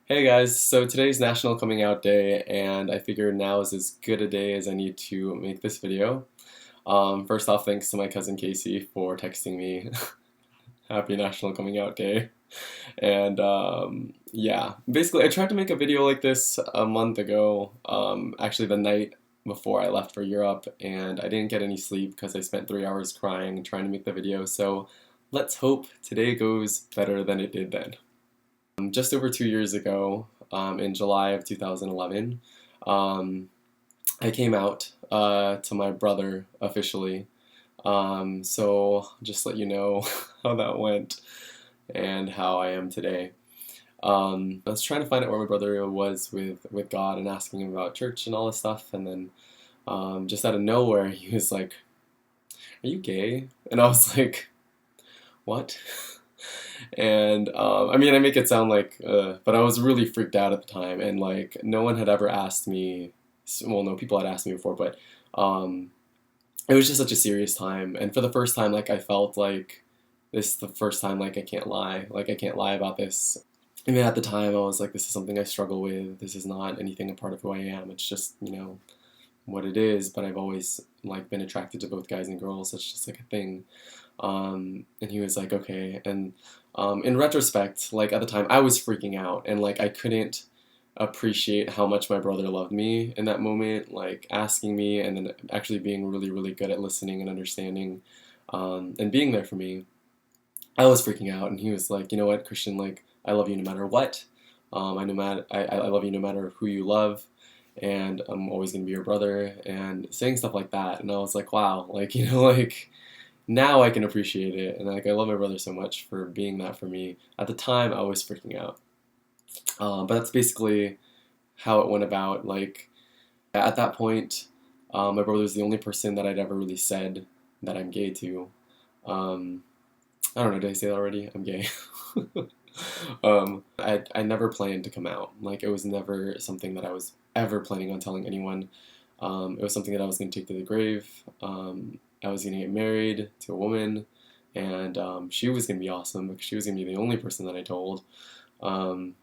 Hey guys, so today's National Coming Out Day, and I figured now is as good a day as I need to make this video. First off, thanks to my cousin Casey for texting me Happy National Coming Out Day. And yeah, basically, I tried to make a video like this a month ago, actually the night before I left for Europe, and I didn't get any sleep because I spent 3 hours crying trying to make the video. So let's hope today goes better than it did then. Just over 2 years ago, in July of 2011, um, I came out to my brother officially. So just let you know how that went and how I am today. I was trying to find out where my brother was with God and asking him about church and all this stuff, and then just out of nowhere, he was like, "Are you gay?" And I was like, "What?" And I mean, I make it sound like, but I was really freaked out at the time, and like no one had ever asked me. Well, no, people had asked me before, but um, it was just such a serious time. And for the first time, like I felt like this is the first time like I can't lie, like I can't lie about this. I mean, at the time, I was like, this is something I struggle with. This is not anything a part of who I am. It's just what it is. But I've always like been attracted to both guys and girls. That's just like a thing. And he was like, okay. And in retrospect, like at the time, I was freaking out, and like I couldn't appreciate how much my brother loved me in that moment, like asking me and then actually being really, really good at listening and understanding, and being there for me. I was freaking out, and he was like, you know what, Christian, like I love you no matter what. I love you no matter who you love, and I'm always gonna be your brother, and saying stuff like that. And I was like, wow, like like now I can appreciate it, and like I love my brother so much for being that for me. At the time, I was freaking out, but that's basically how it went about. Like at that point, my brother was the only person that I'd ever really said that I'm gay to. Um, I don't know, did I say that already? I'm gay. I never planned to come out. Like it was never something that I was ever planning on telling anyone. It was something that I was going to take to the grave. I was going to get married to a woman, and she was going to be awesome because she was going to be the only person that I told. Um,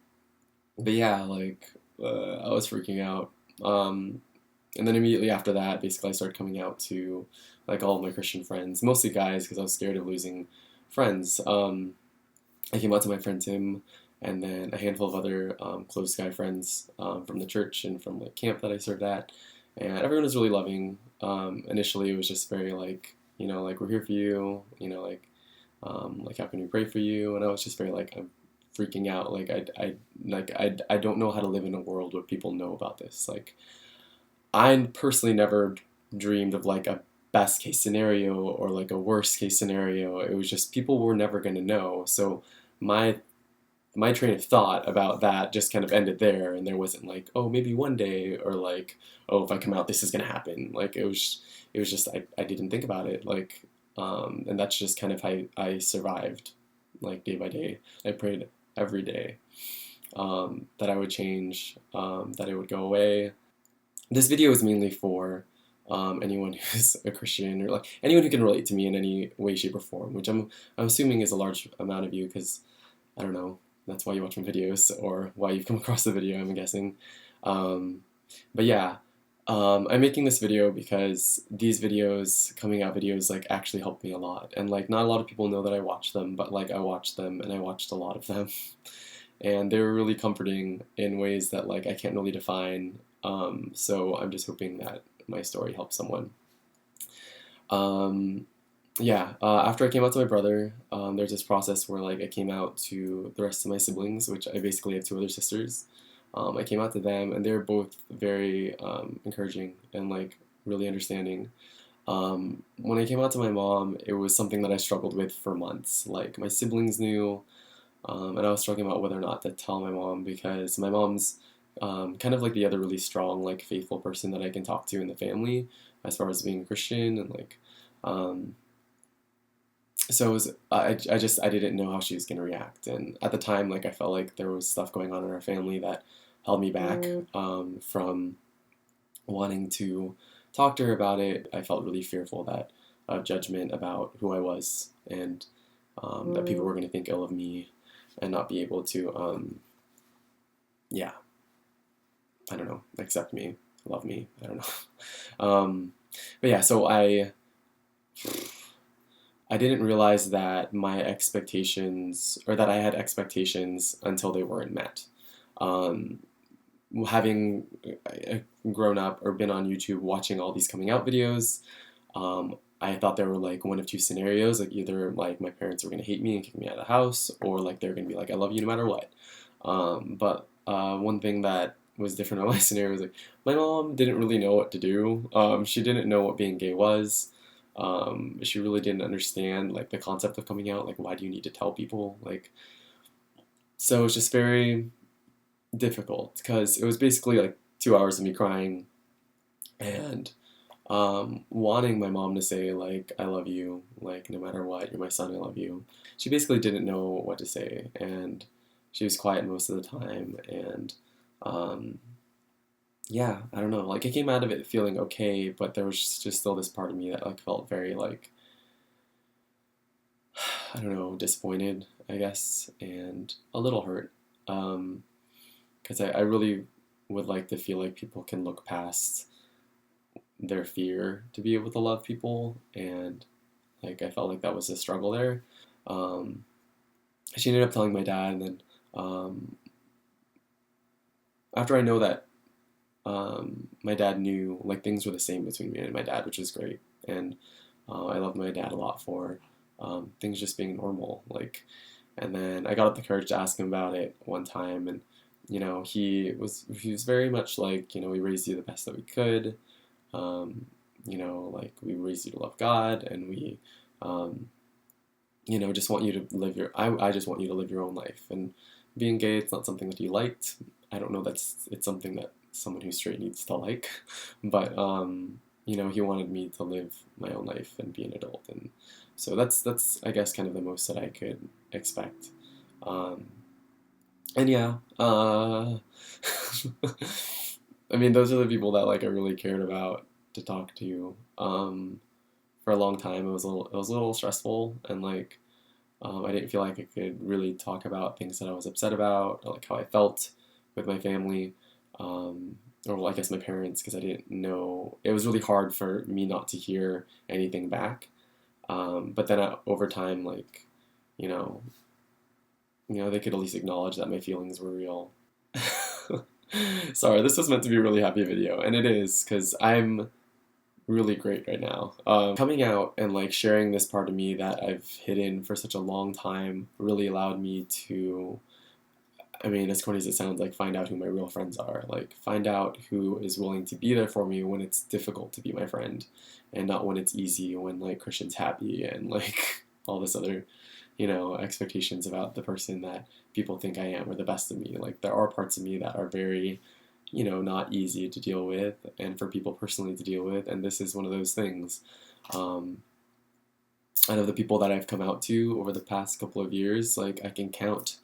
but yeah, like I was freaking out. And then immediately after that, basically, I started coming out to like all of my Christian friends, mostly guys, because I was scared of losing friends. I came out to my friend Tim, and then a handful of other close guy friends from the church and from like camp that I served at, and everyone was really loving. Initially, it was just very like like we're here for you, like how can we pray for you? And I was just very like I'm freaking out, like I don't know how to live in a world where people know about this. Like I personally never dreamed of like a best case scenario or like a worst case scenario. It was just people were never going to know. So my my train of thought about that just kind of ended there, and there wasn't like, oh, maybe one day, or like, oh, if I come out this is going to happen. Like it was just I didn't think about it, like and that's just kind of how I survived, like day by day. I prayed every day, that I would change, that it would go away. This video is mainly for anyone who's a Christian, or like anyone who can relate to me in any way, shape, or form, which I'm assuming is a large amount of you, because I don't know, that's why you watch my videos, or why you've come across the video, I'm guessing. Um, but yeah, I'm making this video because these videos, coming out videos, like actually help me a lot, and like not a lot of people know that I watch them, but like I watched them, and I watched a lot of them, and they were really comforting in ways that like I can't really define. So I'm just hoping that my story helps someone. Um, yeah, after I came out to my brother, there's this process where like I came out to the rest of my siblings, which I basically have two other sisters. I came out to them, and they're both very encouraging and like really understanding. When I came out to my mom, it was something that I struggled with for months. Like my siblings knew, and I was struggling about whether or not to tell my mom, because my mom's kind of like the other really strong, like faithful person that I can talk to in the family, as far as being a Christian, and like um, so it was, I didn't know how she was gonna react, and at the time, like I felt like there was stuff going on in our family that held me back from wanting to talk to her about it. I felt really fearful that of judgment about who I was, and that people were going to think ill of me and not be able to yeah, I don't know, accept me, love me, I don't know. But yeah, so I didn't realize that my expectations, or that I had expectations until they weren't met. Um, Having grown up or been on YouTube watching all these coming out videos, I thought there were like one of two scenarios, like either like my parents were gonna hate me and kick me out of the house, or like they're gonna be like, I love you no matter what. But one thing that was different on my scenario was like my mom didn't really know what to do. She didn't know what being gay was. She really didn't understand like the concept of coming out. Like, why do you need to tell people? Like, so it's just very difficult because it was basically like 2 hours of me crying and wanting my mom to say like I love you, like no matter what, you're my son, I love you. She basically didn't know what to say, and she was quiet most of the time. And um, yeah, I don't know. Like I came out of it feeling okay, but there was just still this part of me that like felt very like I don't know, disappointed, I guess, and a little hurt. Because I really would like to feel like people can look past their fear to be able to love people, and like I felt like that was a struggle there. Um, she ended up telling my dad, and then um, after I know that my dad knew, like things were the same between me and my dad, which was great, and I love my dad a lot for things just being normal. Like, and then I got up the courage to ask him about it one time, and he was very much like, we raised you the best that we could. Um, like we raised you to love God, and we, um, just want you to live I just want you to live your own life. And being gay, it's not something that he liked. I don't know it's something that someone who's straight needs to like, but he wanted me to live my own life and be an adult, and so that's I guess kind of the most that I could expect. Um, and yeah, I mean, those are the people that like I really cared about to talk to. For a long time, it was a little stressful, and like I didn't feel like I could really talk about things that I was upset about, or like how I felt with my family, or well, I guess my parents, because I didn't know. It was really hard for me not to hear anything back. But then over time, like, you know, they could at least acknowledge that my feelings were real. Sorry, this was meant to be a really happy video, and it is because I'm really great right now. Coming out and like sharing this part of me that I've hidden for such a long time really allowed me to, I mean, as corny as it sounds, like find out who my real friends are. Like find out who is willing to be there for me when it's difficult to be my friend, and not when it's easy, when like Christian's happy and like all this other, expectations about the person that people think I am or the best of me. Like there are parts of me that are very, not easy to deal with and for people personally to deal with, and this is one of those things. Um, Out of the people that I've come out to over the past couple of years, like I can count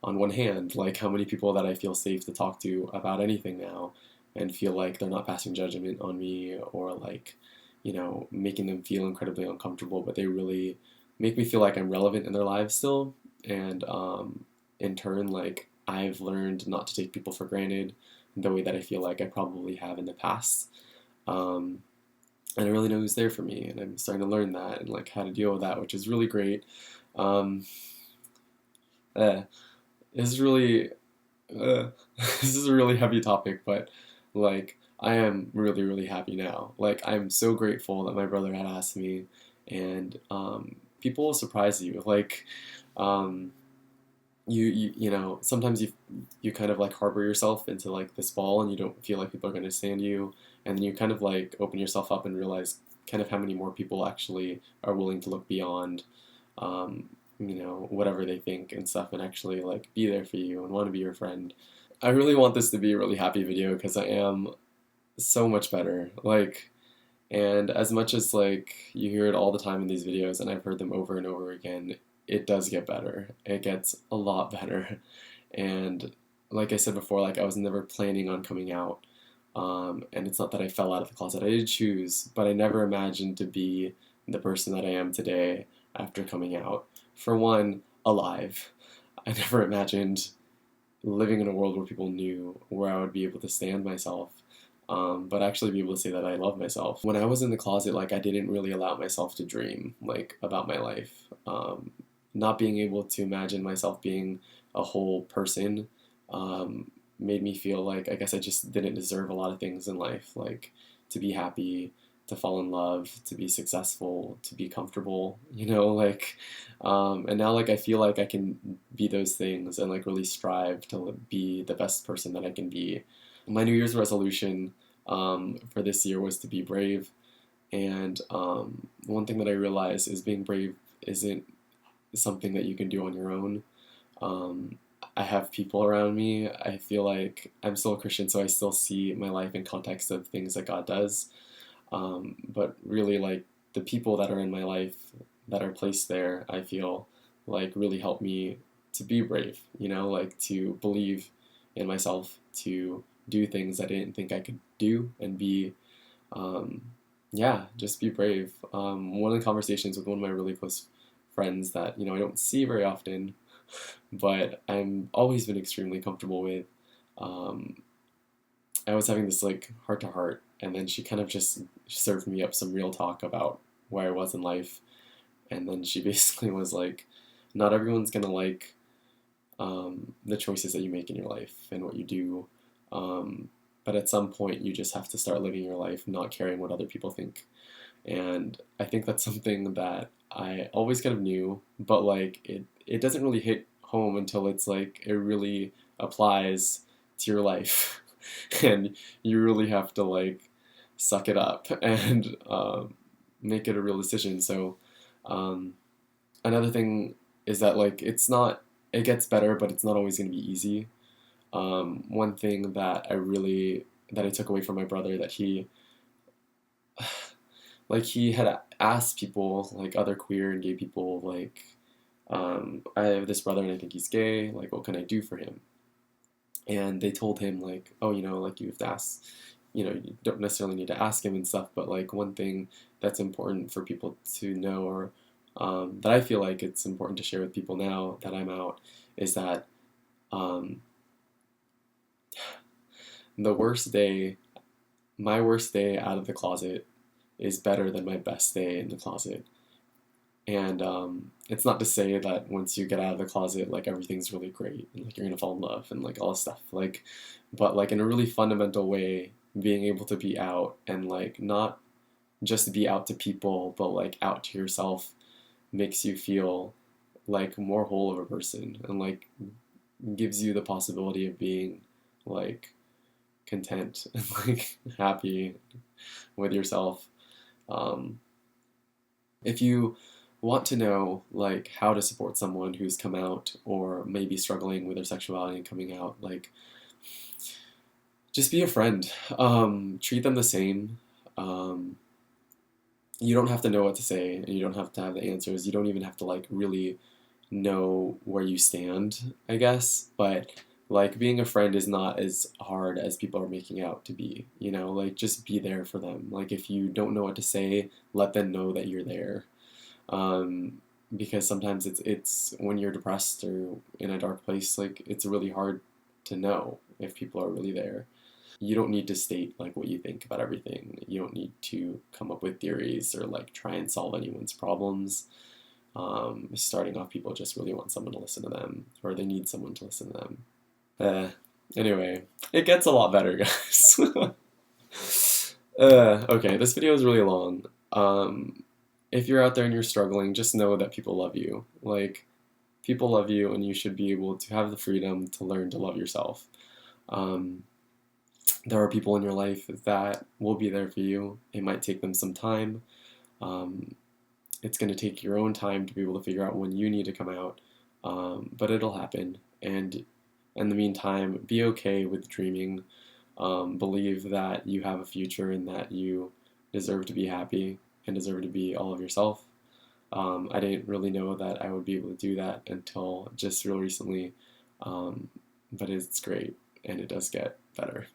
on one hand, like how many people that I feel safe to talk to about anything now and feel like they're not passing judgment on me or like, making them feel incredibly uncomfortable, but they really make me feel like I'm relevant in their lives still. And in turn, like I've learned not to take people for granted the way that I feel like I probably have in the past. Um, and I really know who's there for me, and I'm starting to learn that and like how to deal with that, which is really great. Um, eh, this is really this is a really heavy topic, but like I am really really happy now. Like I'm so grateful that my brother had asked me, and people will surprise you. Like um, sometimes you kind of like harbor yourself into like this ball, and you don't feel like people are going to stand you, and then you kind of like open yourself up and realize kind of how many more people actually are willing to look beyond whatever they think and stuff, and actually like be there for you and want to be your friend. I really want this to be a really happy video because I am so much better. Like, and as much as like you hear it all the time in these videos, and I've heard them over and over again, it does get better. It gets a lot better. And like I said before, like I was never planning on coming out. And it's not that I fell out of the closet. I did choose, but I never imagined to be the person that I am today after coming out. For one, alive. I never imagined living in a world where people knew where I would be able to stand myself, but actually be able to say that I love myself. When I was in the closet, like I didn't really allow myself to dream like about my life. Not being able to imagine myself being a whole person made me feel like I guess I just didn't deserve a lot of things in life, like to be happy, to fall in love, to be successful, to be comfortable, like, and now like I feel like I can be those things and like really strive to be the best person that I can be. My New Year's resolution for this year was to be brave, and one thing that I realized is being brave isn't something that you can do on your own. Um, I have people around me. I feel like I'm still a Christian, so I still see my life in context of things that God does. But really, like the people that are in my life that are placed there, I feel like really help me to be brave, like to believe in myself, to do things I didn't think I could do, and be, um, yeah, just be brave. One of the conversations with one of my really close friends that, I don't see very often, but I'm always been extremely comfortable with. Um, I was having this like heart to heart, and then she kind of just served me up some real talk about where I was in life, and then she basically was like, "Not everyone's gonna like the choices that you make in your life and what you do, but at some point you just have to start living your life, not caring what other people think." And I think that's something that I always kind of knew, but like it doesn't really hit home until it's like it really applies to your life. And you really have to like suck it up and make it a real decision. So um, another thing is that like it gets better, but it's not always going to be easy. One thing that I took away from my brother, that he had asked people, like other queer and gay people, like, I have this brother and I think he's gay, like what can I do for him? And they told him like, oh, like you have to ask, you don't necessarily need to ask him and stuff, but like one thing that's important for people to know, or that I feel like it's important to share with people now that I'm out, is that um, the worst day, my worst day out of the closet is better than my best day in the closet. And it's not to say that once you get out of the closet, like everything's really great and like you're gonna fall in love and like all this stuff. Like, but like in a really fundamental way, being able to be out and like not just be out to people, but like out to yourself makes you feel like more whole of a person, and like gives you the possibility of being like content and like happy with yourself. Um, if you want to know like how to support someone who's come out or maybe struggling with their sexuality and coming out, like just be a friend. Treat them the same. Um, you don't have to know what to say, and you don't have to have the answers. You don't even have to like really know where you stand, I guess. But like being a friend is not as hard as people are making out to be. Like just be there for them. Like if you don't know what to say, let them know that you're there. Um, because sometimes it's when you're depressed or in a dark place, like it's really hard to know if people are really there. You don't need to state like what you think about everything. You don't need to come up with theories or like try and solve anyone's problems. Starting off, people just really want someone to listen to them, or they need someone to listen to them. Anyway, it gets a lot better, guys. Okay, this video is really long. If you're out there and you're struggling, just know that people love you. Like, people love you, and you should be able to have the freedom to learn to love yourself. There are people in your life that will be there for you. It might take them some time. It's going to take your own time to be able to figure out when you need to come out, but it'll happen. And in the meantime, be okay with dreaming. Believe that you have a future and that you deserve to be happy and deserve to be all of yourself. I didn't really know that I would be able to do that until just real recently, but it's great and it does get better.